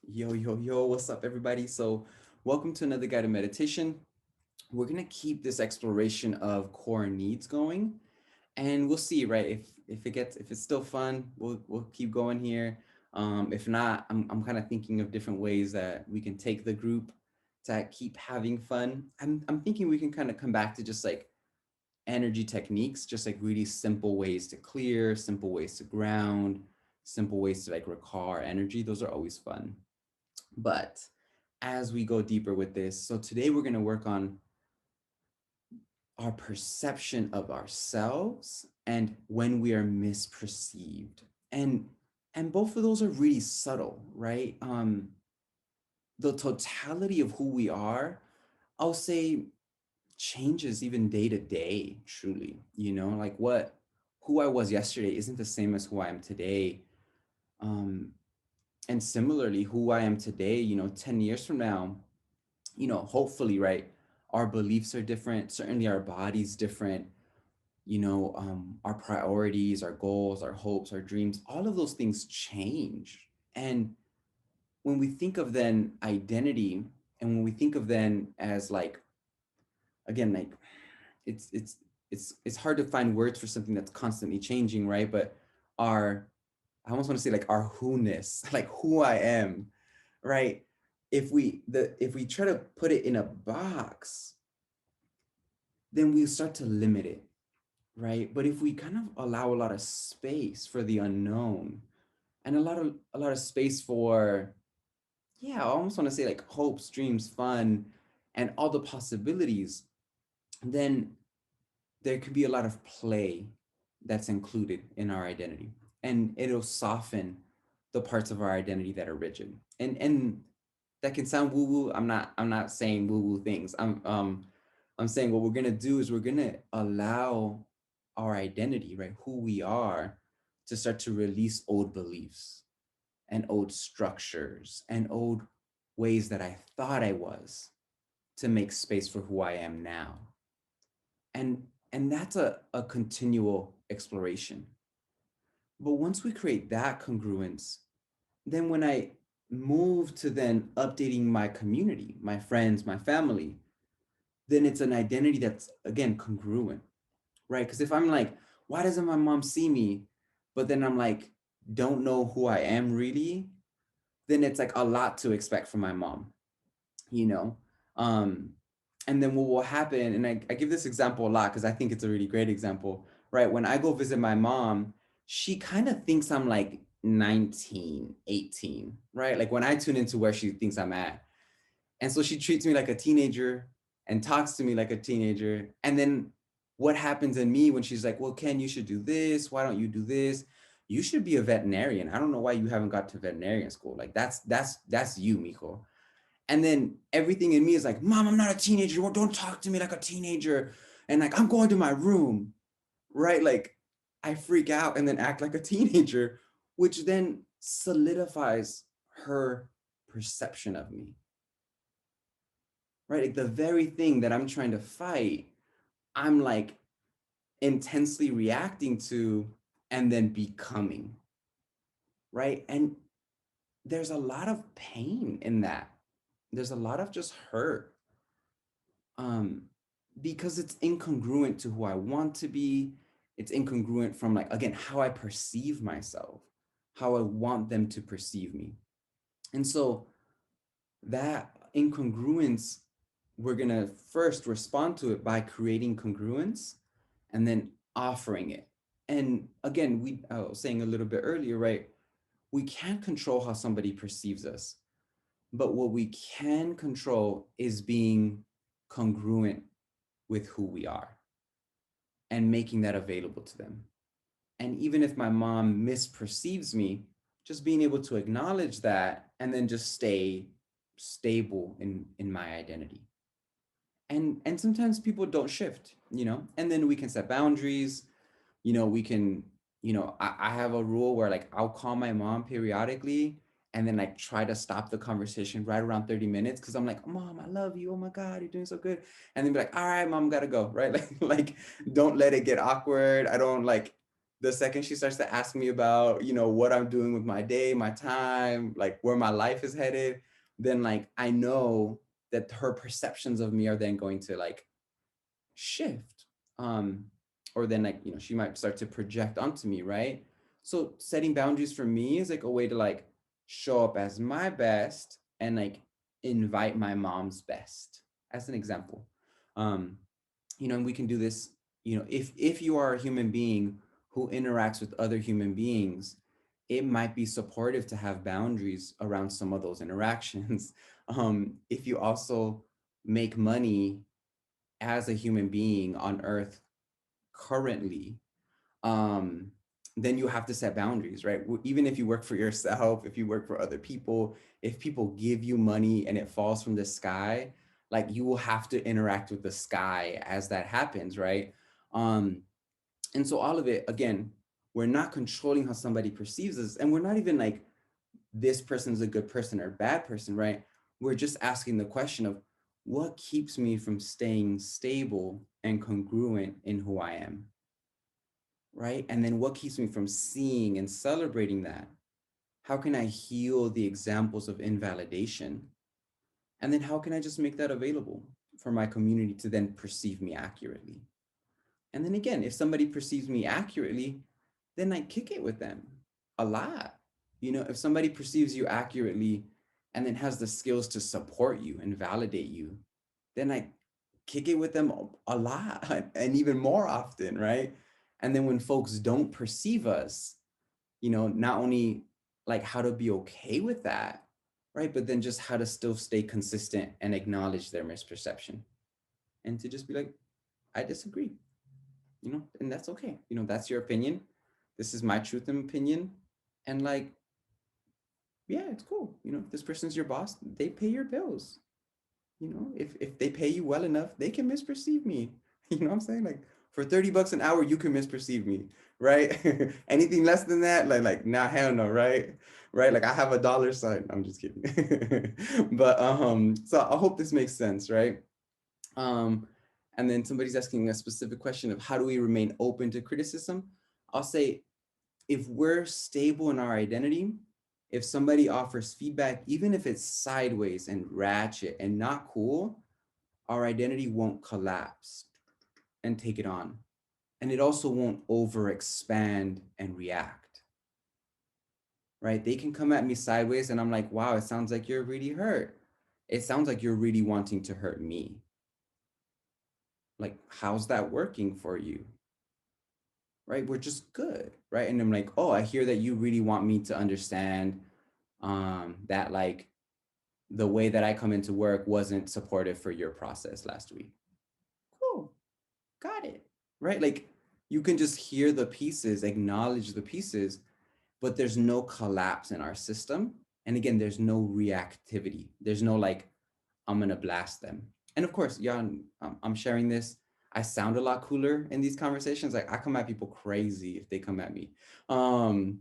Yo, what's up, everybody? So, welcome to another guided meditation. We're gonna keep this exploration of core needs going, and we'll see, right? If it's still fun, we'll keep going here. If not, I'm kind of thinking of different ways that we can take the group to keep having fun. I'm thinking we can kind of come back to just like energy techniques, just like really simple ways to clear, simple ways to ground, simple ways to like recall our energy. Those are always fun. But as we go deeper with this, so today we're going to work on our perception of ourselves and when we are misperceived. And and both of those are really subtle, right? The totality of who we are, I'll say, changes even day to day, truly. Like what who I was yesterday isn't the same as who I am today. Um, and similarly, who I am today, 10 years from now, hopefully, right, our beliefs are different. Certainly our body's different, our priorities, our goals, our hopes, our dreams, all of those things change. And when we think of then identity, and when we think of then as like, again, like it's it's it's hard to find words for something that's constantly changing, right? But our I almost want to say like our who-ness, like who I am, right? If we try to put it in a box, then we start to limit it, right? But if we kind of allow a lot of space for the unknown and a lot of space for, yeah, I almost want to say like hopes, dreams, fun, and all the possibilities, then there could be a lot of play that's included in our identity, and it'll soften the parts of our identity that are rigid. And that can sound woo woo. I'm not saying woo woo things. I'm saying what we're gonna do is we're gonna allow our identity, right, who we are, to start to release old beliefs and old structures and old ways that I thought I was, to make space for who I am now. And that's a continual exploration. But once we create that congruence, then when I move to then updating my community, my friends, my family, then it's an identity that's again congruent, right? Because if I'm like, why doesn't my mom see me? But then I'm like, don't know who I am really, then it's like a lot to expect from my mom, you know? Um, and then what will happen, and I give this example a lot because I think it's a really great example, right? When I go visit my mom, she kind of thinks I'm like 19, 18, right? Like when I tune into where she thinks I'm at. And so she treats me like a teenager and talks to me like a teenager. And then what happens in me when she's like, well, Ken, you should do this. Why don't you do this? You should be a veterinarian. I don't know why you haven't got to veterinarian school. Like that's you, mijo. And then everything in me is like, Mom, I'm not a teenager. Don't talk to me like a teenager. And like, I'm going to my room, right? Like, I freak out and then act like a teenager, which then solidifies her perception of me, right? Like, the very thing that I'm trying to fight, I'm like intensely reacting to and then becoming, right? And there's a lot of pain in that. There's a lot of just hurt, um because it's incongruent to who I want to be. It's incongruent from, like, again, how I perceive myself, how I want them to perceive me. And so that incongruence, we're going to first respond to it by creating congruence and then offering it. And again, I was saying a little bit earlier, right, we can't control how somebody perceives us, but what we can control is being congruent with who we are and making that available to them. And even if my mom misperceives me, just being able to acknowledge that and then just stay stable in my identity. And sometimes people don't shift, and then we can set boundaries. We can, I have a rule where, like, I'll call my mom periodically and then like try to stop the conversation right around 30 minutes, because I'm like, Mom, I love you, oh my God, you're doing so good. And then be like, all right, Mom, gotta go, right? Like don't let it get awkward. I don't like the second she starts to ask me about, what I'm doing with my day, my time, like where my life is headed, then like I know that her perceptions of me are then going to like shift. Um, or then like, she might start to project onto me, right? So setting boundaries for me is like a way to like show up as my best and like invite my mom's best as an example. Um, and we can do this, if you are a human being who interacts with other human beings, it might be supportive to have boundaries around some of those interactions. If you also make money as a human being on earth currently, um, then you have to set boundaries, right? Even if you work for yourself, if you work for other people, if people give you money and it falls from the sky, like you will have to interact with the sky as that happens, right? Um, and so all of it, again, we're not controlling how somebody perceives us, and we're not even like this person's a good person or bad person, right? We're just asking the question of what keeps me from staying stable and congruent in who I am, right? And then what keeps me from seeing and celebrating that? How can I heal the examples of invalidation? And then how can I just make that available for my community to then perceive me accurately? And then again, if somebody perceives me accurately, then I kick it with them a lot. If somebody perceives you accurately and then has the skills to support you and validate you, then I kick it with them a lot and even more often, right? And then when folks don't perceive us, not only like how to be okay with that, right? But then just how to still stay consistent and acknowledge their misperception and to just be like, I disagree, and that's okay. That's your opinion. This is my truth and opinion. And like, yeah, it's cool. If this person's your boss, they pay your bills. If they pay you well enough, they can misperceive me. You know what I'm saying? Like for 30 bucks an hour, you can misperceive me, right? Anything less than that, like nah, hell no, right? Right? Like I have a dollar sign. I'm just kidding. But so I hope this makes sense, right? Um, and then somebody's asking a specific question of how do we remain open to criticism? I'll say if we're stable in our identity, if somebody offers feedback, even if it's sideways and ratchet and not cool, our identity won't collapse and take it on. And it also won't overexpand and react, right? They can come at me sideways and I'm like, wow, it sounds like you're really hurt. It sounds like you're really wanting to hurt me. Like, how's that working for you? Right? We're just good, right? And I'm like, oh, I hear that you really want me to understand that like the way that I come into work wasn't supportive for your process last week. Cool, got it, right? Like you can just hear the pieces, acknowledge the pieces, but there's no collapse in our system. And again, there's no reactivity. There's no like, I'm gonna blast them. And of course, yeah, I'm sharing this. I sound a lot cooler in these conversations. Like I come at people crazy if they come at me. So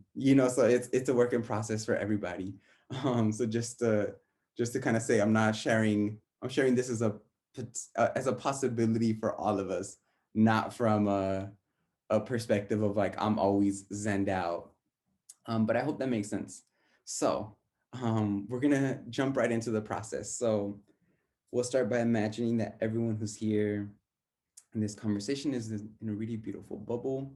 it's a work in process for everybody. So just to kind of say, I'm sharing this as a possibility for all of us, not from a perspective of like I'm always zenned out. But I hope that makes sense. So we're gonna jump right into the process. So we'll start by imagining that everyone who's here in this conversation is in a really beautiful bubble.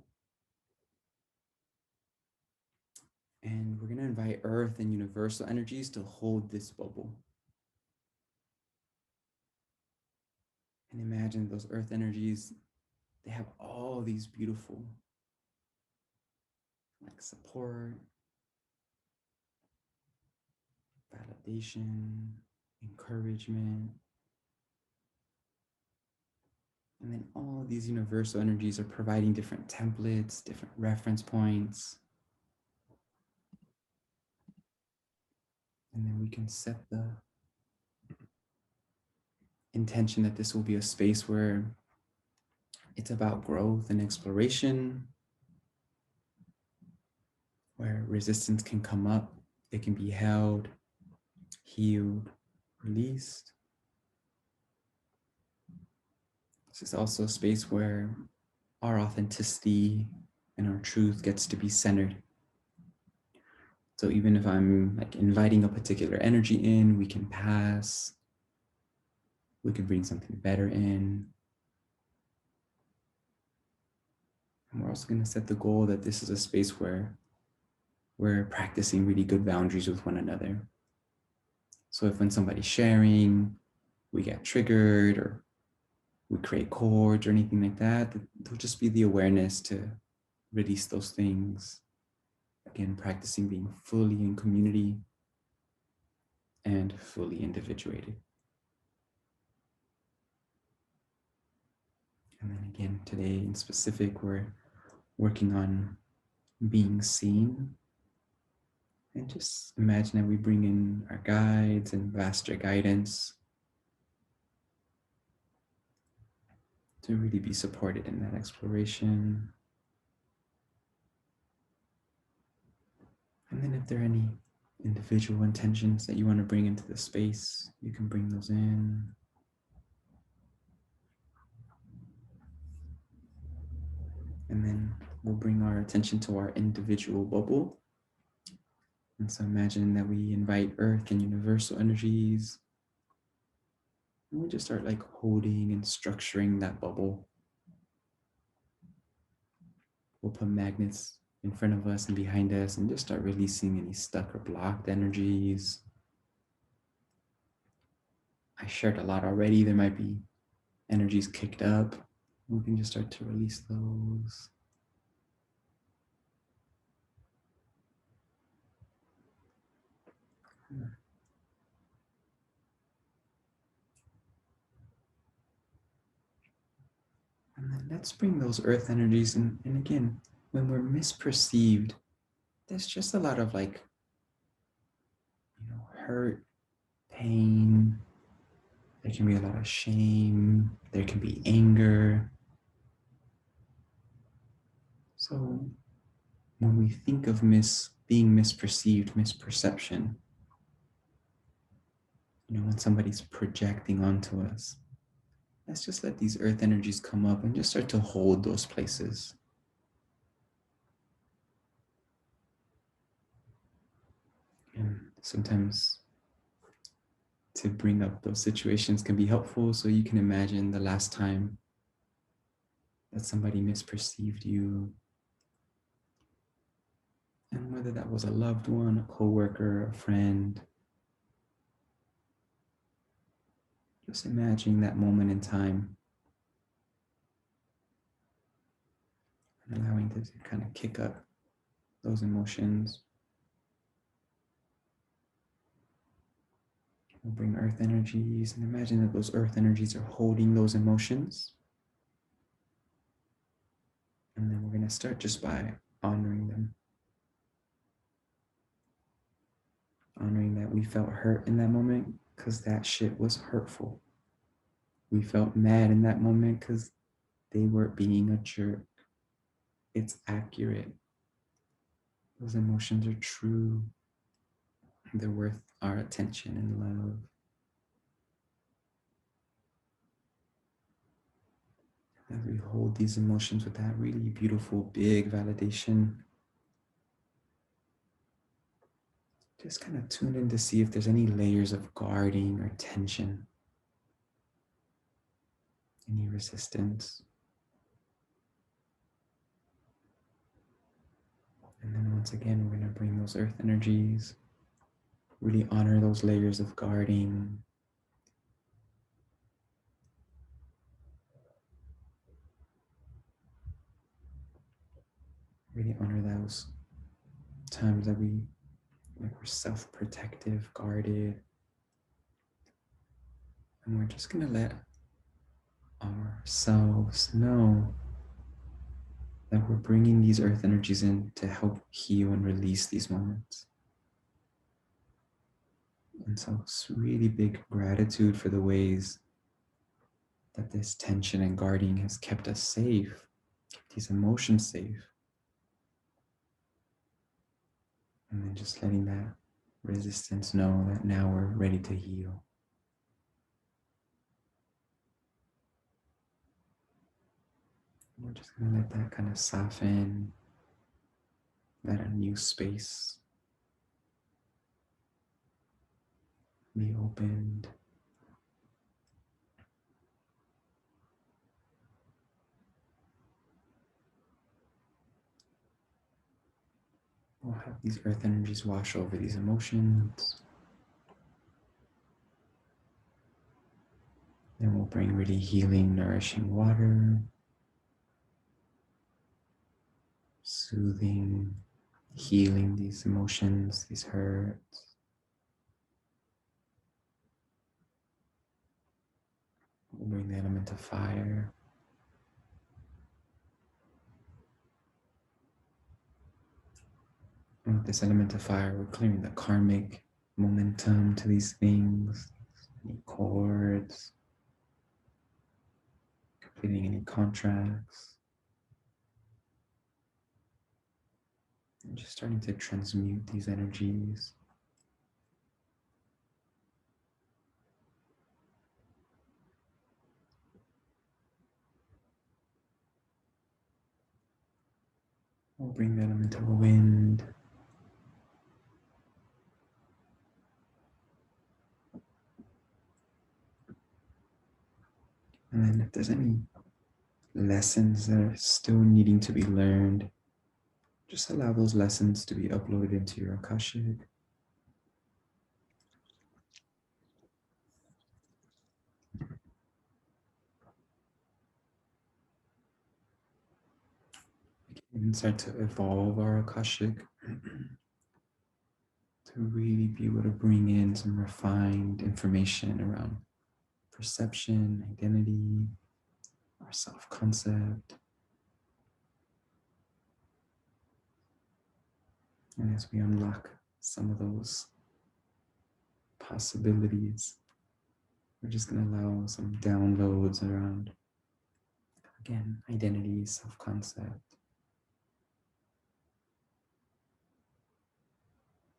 And we're going to invite Earth and universal energies to hold this bubble. And imagine those Earth energies, they have all these beautiful like support, validation, encouragement. And then all these universal energies are providing different templates, different reference points. And then we can set the intention that this will be a space where it's about growth and exploration, where resistance can come up, it can be held, healed, released. This is also a space where our authenticity and our truth gets to be centered. So even if I'm like inviting a particular energy in, we can pass. We can bring something better in. And we're also going to set the goal that this is a space where we're practicing really good boundaries with one another. So if when somebody's sharing, we get triggered or we create cords or anything like that, there'll just be the awareness to release those things. Again, practicing being fully in community and fully individuated. And then again, today in specific, we're working on being seen. And just imagine that we bring in our guides and vaster guidance to really be supported in that exploration. And then if there are any individual intentions that you want to bring into the space, you can bring those in. And then we'll bring our attention to our individual bubble. And so imagine that we invite earth and universal energies. And we just start like holding and structuring that bubble. We'll put magnets in front of us and behind us and just start releasing any stuck or blocked energies. I shared a lot already. There might be energies kicked up. We can just start to release those. And then let's bring those earth energies in. And again, when we're misperceived, there's just a lot of like, hurt, pain. There can be a lot of shame. There can be anger. So when we think of being misperceived, misperception, when somebody's projecting onto us, let's just let these earth energies come up and just start to hold those places. And sometimes to bring up those situations can be helpful. So you can imagine the last time that somebody misperceived you, and whether that was a loved one, a coworker, a friend. Just imagining that moment in time and allowing to kind of kick up those emotions. We'll bring earth energies and imagine that those earth energies are holding those emotions. And then we're going to start just by honoring them. Honoring that we felt hurt in that moment because that shit was hurtful. We felt mad in that moment because they were being a jerk. It's accurate. Those emotions are true. They're worth our attention and love. As we hold these emotions with that really beautiful, big validation, just kind of tune in to see if there's any layers of guarding or tension, any resistance. And then once again, we're going to bring those earth energies, really honor those layers of guarding. Really honor those times that we're self-protective, guarded. And we're just going to let ourselves know that we're bringing these earth energies in to help heal and release these moments. And so it's really big gratitude for the ways that this tension and guarding has kept us safe, kept these emotions safe. And then just letting that resistance know that now we're ready to heal. We're just going to let that kind of soften that a new space be opened. We'll have these earth energies wash over these emotions. Then we'll bring really healing, nourishing water, soothing, healing these emotions, these hurts. We'll bring the element of fire. And with this element of fire, we're clearing the karmic momentum to these things, any cords, completing any contracts. And just starting to transmute these energies. We'll bring the element of wind. And then if there's any lessons that are still needing to be learned, just allow those lessons to be uploaded into your Akashic. We can even start to evolve our Akashic to really be able to bring in some refined information around perception, identity, our self-concept. And as we unlock some of those possibilities, we're just going to allow some downloads around, again, identity, self-concept,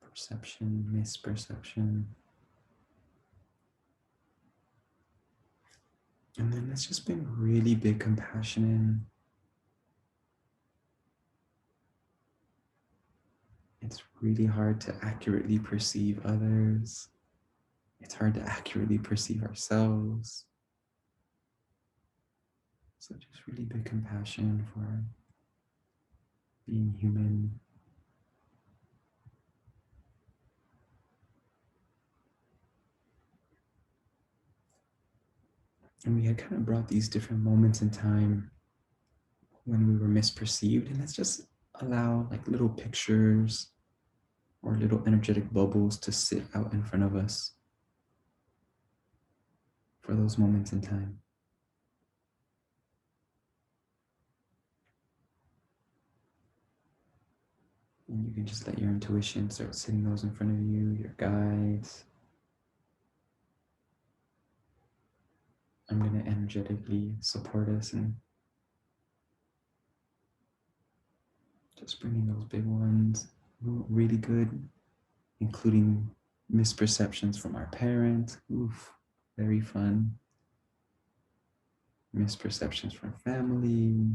perception, misperception. And then let's just bring really big compassion in. It's really hard to accurately perceive others. It's hard to accurately perceive ourselves. So just really big compassion for being human. And we had kind of brought these different moments in time when we were misperceived. And let's just allow like little pictures or little energetic bubbles to sit out in front of us for those moments in time. And you can just let your intuition start sitting those in front of you, your guides. I'm going to energetically support us and just bringing those big ones, really good, including misperceptions from our parents. Oof, very fun. Misperceptions from family,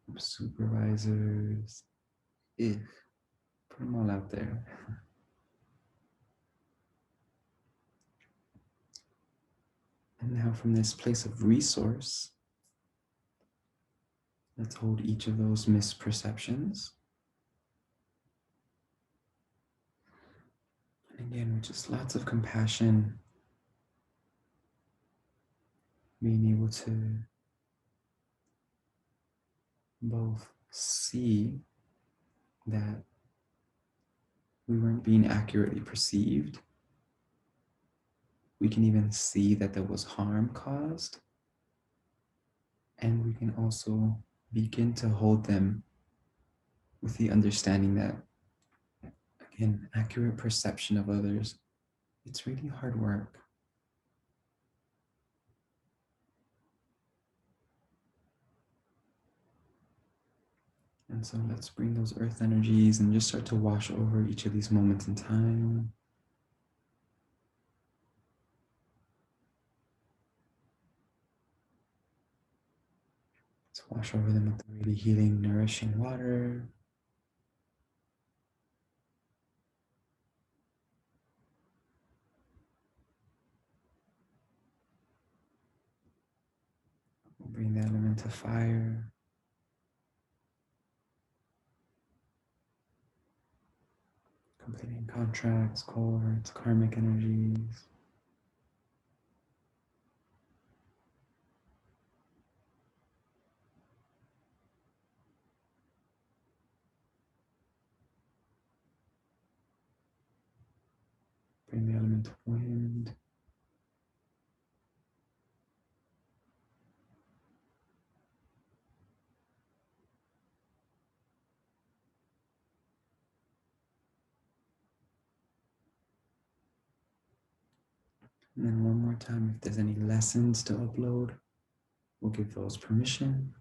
from supervisors. Put them all out there. And now from this place of resource, let's hold each of those misperceptions. And again, with just lots of compassion, being able to both see that we weren't being accurately perceived. We can even see that there was harm caused. And we can also begin to hold them with the understanding that, again, accurate perception of others, it's really hard work. And so let's bring those earth energies and just start to wash over each of these moments in time. So Wash over them with the really healing, nourishing water. We'll bring the element of fire. Completing contracts, cords, karmic energies. Bring the element of wind. And then one more time, if there's any lessons to upload, we'll give those permission.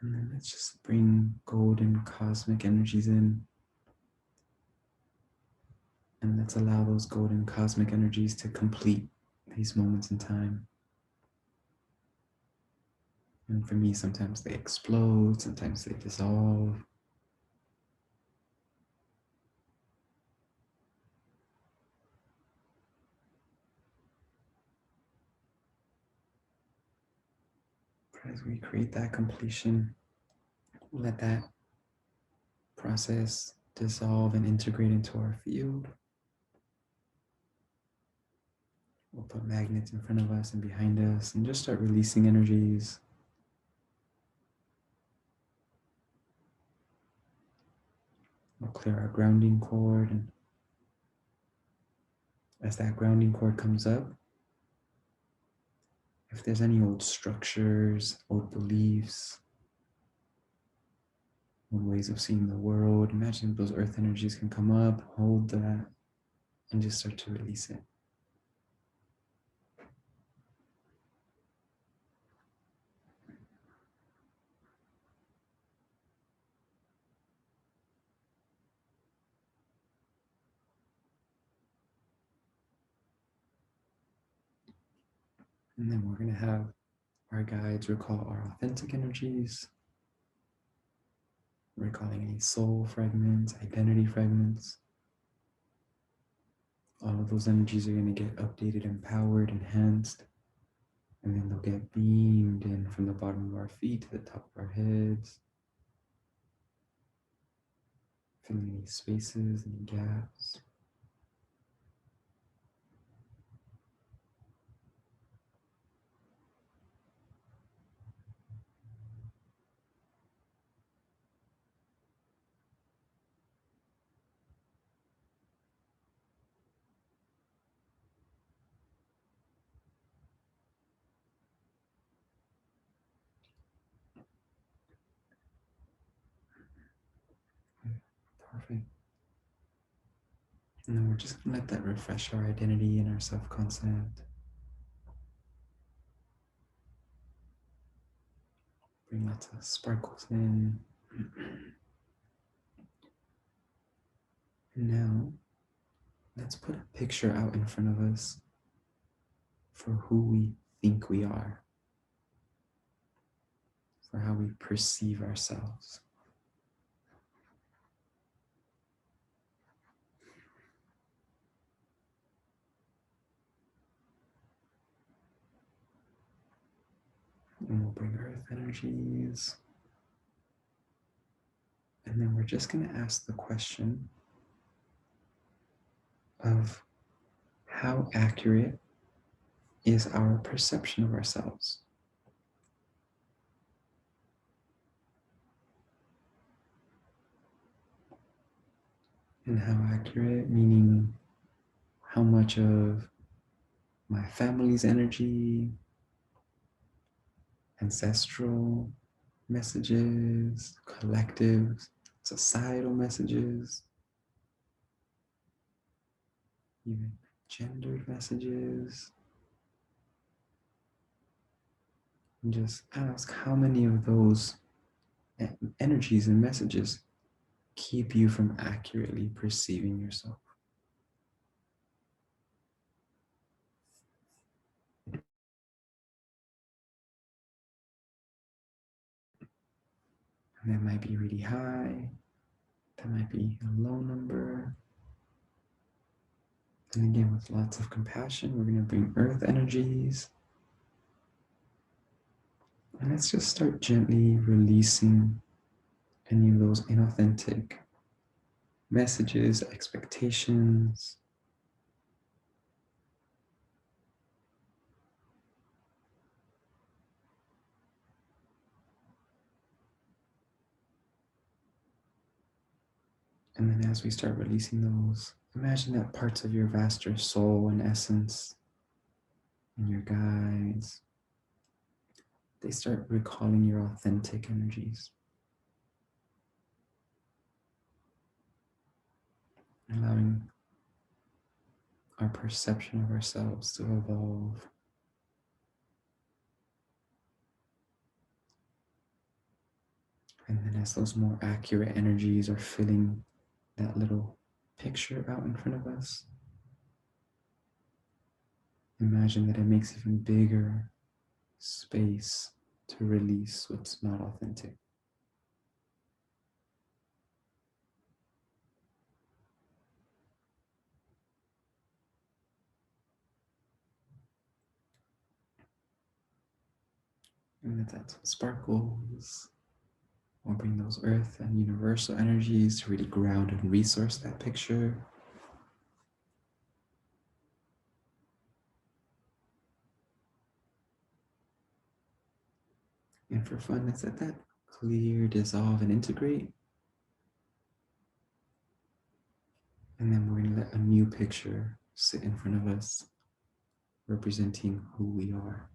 And then let's just bring golden cosmic energies in. And let's allow those golden cosmic energies to complete these moments in time. And for me, sometimes they explode, sometimes they dissolve. But as we create that completion, let that process dissolve and integrate into our field. We'll put magnets in front of us and behind us and just start releasing energies. We'll clear our grounding cord, and as that grounding cord comes up, if there's any old structures, old beliefs, old ways of seeing the world, imagine those earth energies can come up, hold that, and just start to release it. And then we're going to have our guides recall our authentic energies, recalling any soul fragments, identity fragments. All of those energies are going to get updated, empowered, enhanced, and then they'll get beamed in from the bottom of our feet to the top of our heads, filling any spaces, any gaps. Perfect. And then we're just going to let that refresh our identity and our self-concept. Bring lots of sparkles in. And now, let's put a picture out in front of us for who we think we are, for how we perceive ourselves. And we'll bring earth energies. And then we're just going to ask the question of how accurate is our perception of ourselves? And how accurate, meaning how much of my family's energy, ancestral messages, collective, societal messages, even gendered messages, And just ask how many of those energies and messages keep you from accurately perceiving yourself. And that might be really high, that might be a low number. And again, with lots of compassion, we're going to bring earth energies. And let's just start gently releasing any of those inauthentic messages, expectations. And then as we start releasing those, imagine that parts of your vaster soul and essence and your guides, they start recalling your authentic energies, allowing our perception of ourselves to evolve. And then as those more accurate energies are filling that little picture out in front of us, imagine that it makes even bigger space to release what's not authentic. And let that sparkles. We'll bring those earth and universal energies to really ground and resource that picture. And for fun, let's let that clear, dissolve, and integrate. And then we're going to let a new picture sit in front of us, representing who we are.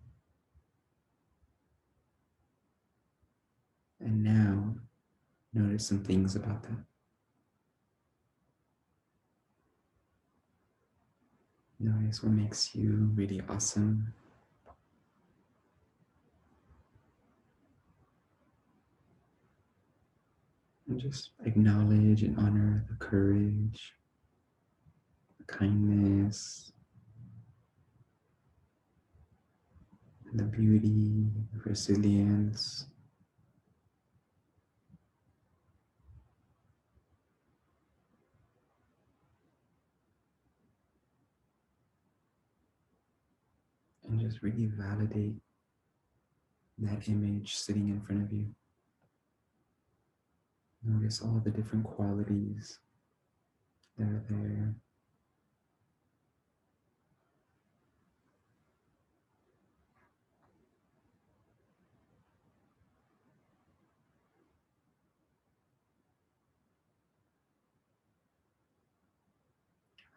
And now, notice some things about that. Notice what makes you really awesome. And just acknowledge and honor the courage, the kindness, the beauty, the resilience. And just really validate that image sitting in front of you. Notice all the different qualities that are there.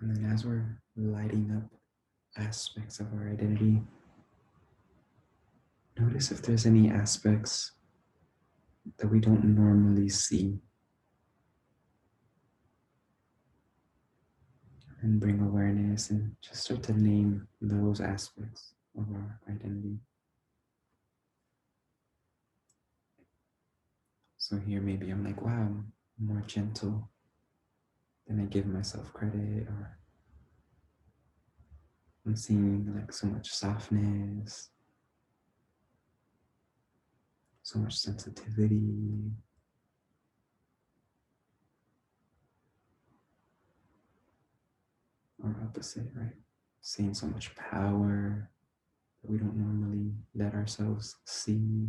And then as we're lighting up aspects of our identity, notice if there's any aspects that we don't normally see. And bring awareness and just start to name those aspects of our identity. So here maybe I'm like, wow, I'm more gentle than I give myself credit, or I'm seeing like so much softness, so much sensitivity. Or opposite, right? Seeing so much power that we don't normally let ourselves see.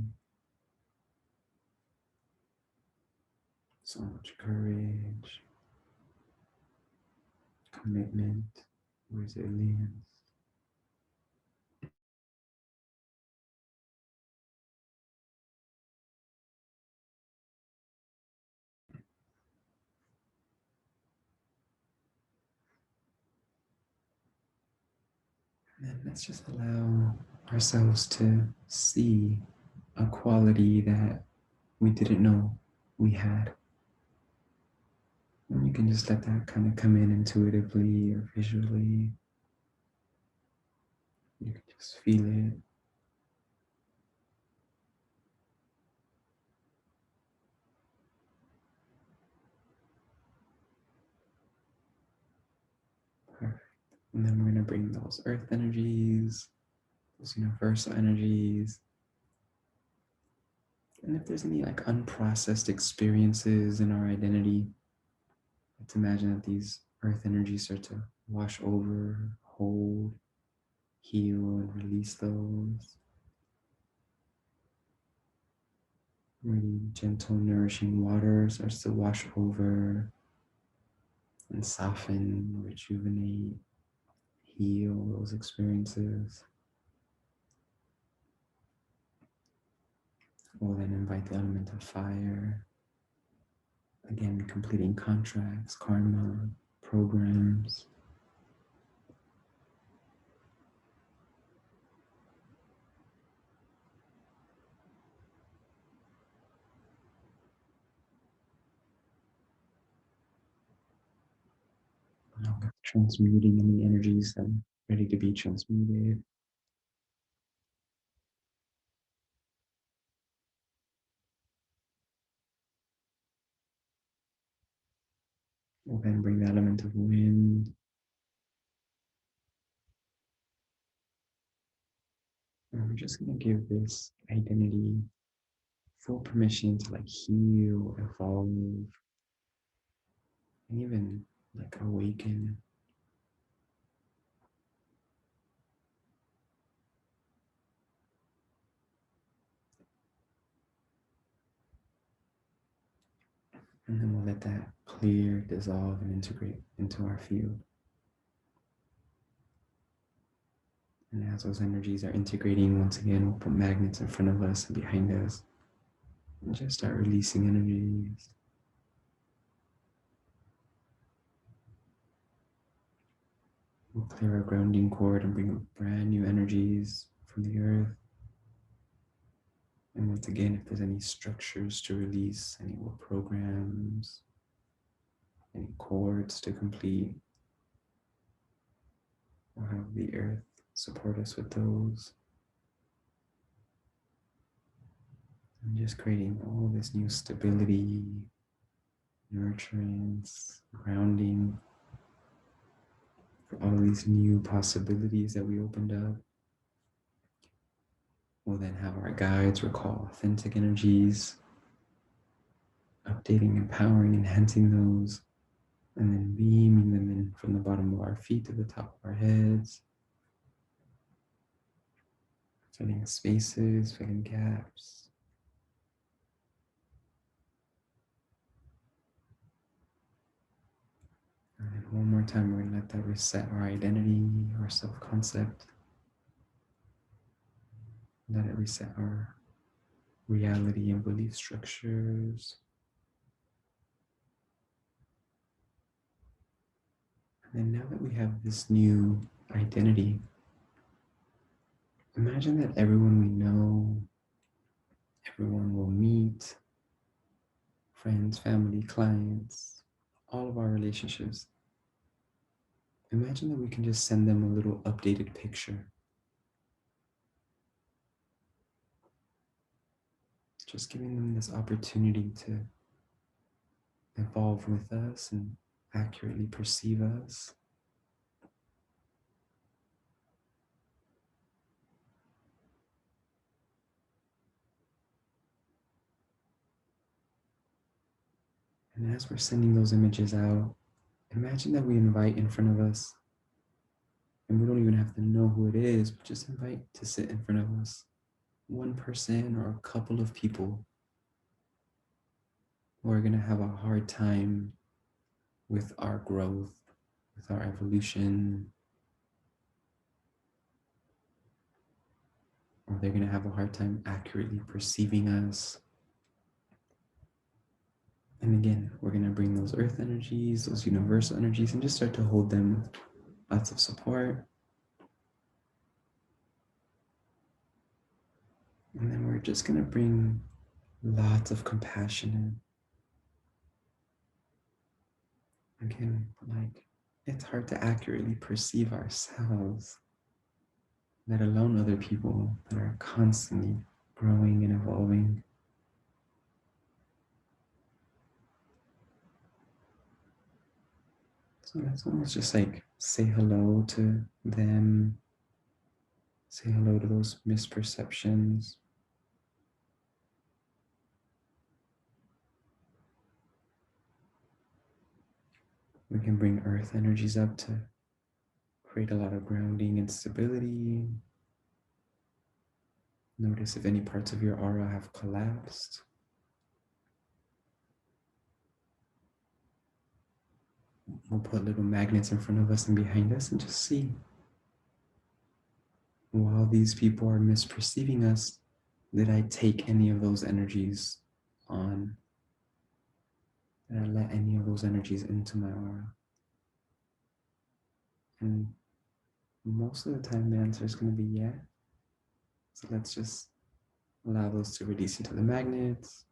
So much courage, commitment, resilience. And let's just allow ourselves to see a quality that we didn't know we had. And you can just let that kind of come in intuitively or visually. You can just feel it. And then we're going to bring those earth energies, those universal energies. And if there's any like unprocessed experiences in our identity, let's imagine that these earth energies start to wash over, hold, heal, and release those. Really gentle, nourishing water starts to wash over and soften, rejuvenate, heal those experiences. We'll then invite the element of fire. Again, completing contracts, karma, programs. Transmuting any energies that are ready to be transmuted. We'll then bring the element of wind. And we're just going to give this identity full permission to like heal, evolve, and even like awaken. And then we'll let that clear, dissolve, and integrate into our field. And as those energies are integrating, once again, we'll put magnets in front of us and behind us. And just start releasing energies. We'll clear our grounding cord and bring up brand new energies from the earth. And once again, if there's any structures to release, any old programs, any cords to complete, we'll have the earth support us with those. And just creating all this new stability, nurturance, grounding for all these new possibilities that we opened up. We'll then have our guides recall authentic energies, updating, empowering, enhancing those, and then beaming them in from the bottom of our feet to the top of our heads, filling spaces, filling gaps. And then one more time, we're going to let that reset our identity, our self-concept. Let it reset our reality and belief structures. And now that we have this new identity, imagine that everyone we know, everyone we'll meet, friends, family, clients, all of our relationships, imagine that we can just send them a little updated picture. Just giving them this opportunity to evolve with us and accurately perceive us. And as we're sending those images out, imagine that we invite in front of us, and we don't even have to know who it is, but just invite to sit in front of us one person or a couple of people who are going to have a hard time with our growth, with our evolution, or they're going to have a hard time accurately perceiving us. And again, we're going to bring those earth energies, those universal energies, and just start to hold them lots of support. And then we're just going to bring lots of compassion in. Again, like it's hard to accurately perceive ourselves, let alone other people that are constantly growing and evolving. So So let's almost just like say hello to them, say hello to those misperceptions. We can bring earth energies up to create a lot of grounding and stability. Notice if any parts of your aura have collapsed. We'll put little magnets in front of us and behind us and just see. While these people are misperceiving us, did I take any of those energies on? Did I let any of those energies into my aura? And most of the time, the answer is going to be yeah. So let's just allow those to release into the magnets,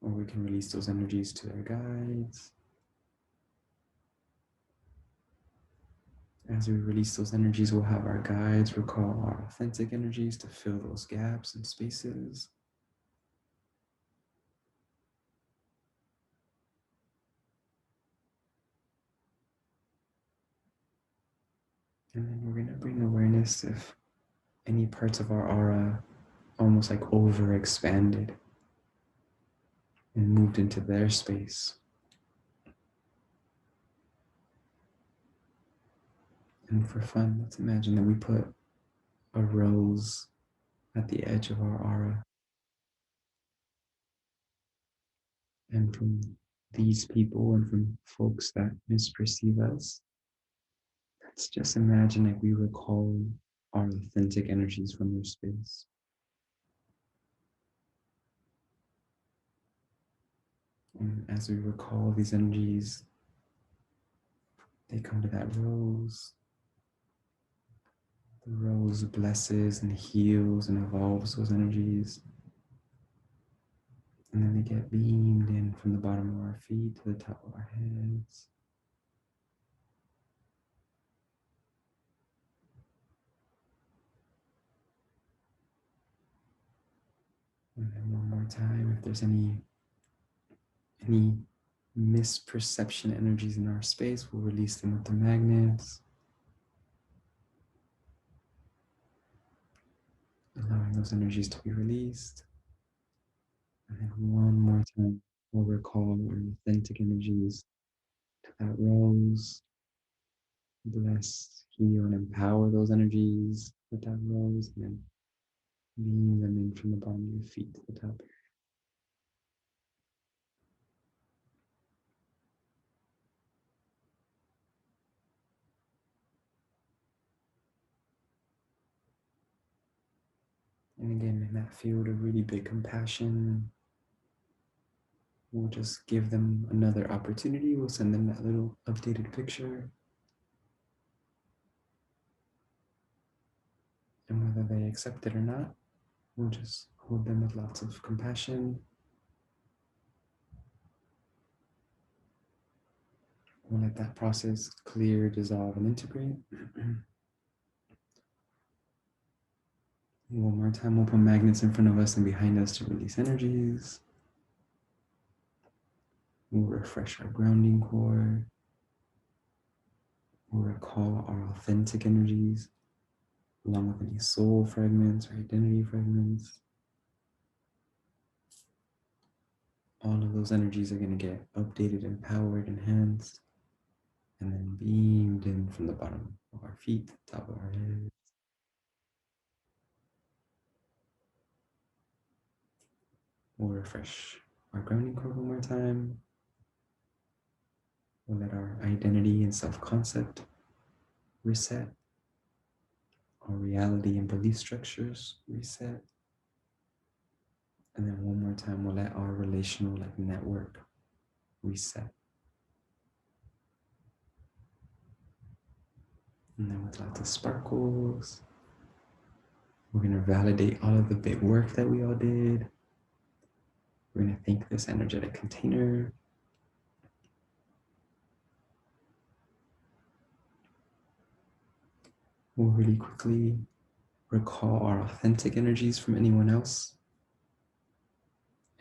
or we can release those energies to their guides. As we release those energies, we'll have our guides recall our authentic energies to fill those gaps and spaces. And then we're going to bring awareness if any parts of our aura almost like overexpanded and moved into their space. And for fun, let's imagine that we put a rose at the edge of our aura. And from these people and from folks that misperceive us, let's just imagine like we recall our authentic energies from their space. And as we recall these energies, they come to that rose. The rose blesses and heals and evolves those energies. And then they get beamed in from the bottom of our feet to the top of our heads. And then one more time, if there's any misperception energies in our space, we'll release them with the magnets, allowing those energies to be released. And then one more time, we'll recall our authentic energies to that rose. Bless, heal, and empower those energies with that rose, and then beam them in from the bottom of your feet to the top. And again, in that field of really big compassion, we'll just give them another opportunity. We'll send them that little updated picture. And whether they accept it or not, we'll just hold them with lots of compassion. We'll let that process clear, dissolve, and integrate. One more time, we'll put magnets in front of us and behind us to release energies. We'll refresh our grounding core. We'll recall our authentic energies, along with any soul fragments or identity fragments. All of those energies are going to get updated, empowered, enhanced, and then beamed in from the bottom of our feet, top of our heads. We'll refresh our grounding core one more time. We'll let our identity and self-concept reset. Our reality and belief structures reset. And then one more time, we'll let our relational network reset. And then with lots of sparkles, we're going to validate all of the big work that we all did. We're going to thank this energetic container. We'll really quickly recall our authentic energies from anyone else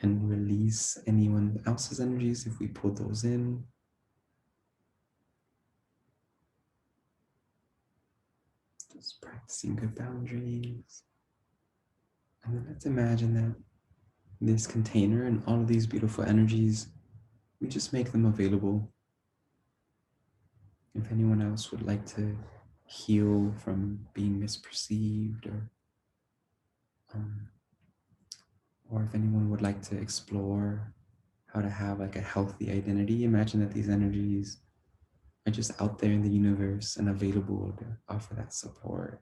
and release anyone else's energies if we pull those in. Just practicing good boundaries. And then let's imagine that this container and all of these beautiful energies, we just make them available. If anyone else would like to heal from being misperceived, um, or if anyone would like to explore how to have like a healthy identity, imagine that these energies are just out there in the universe and available to offer that support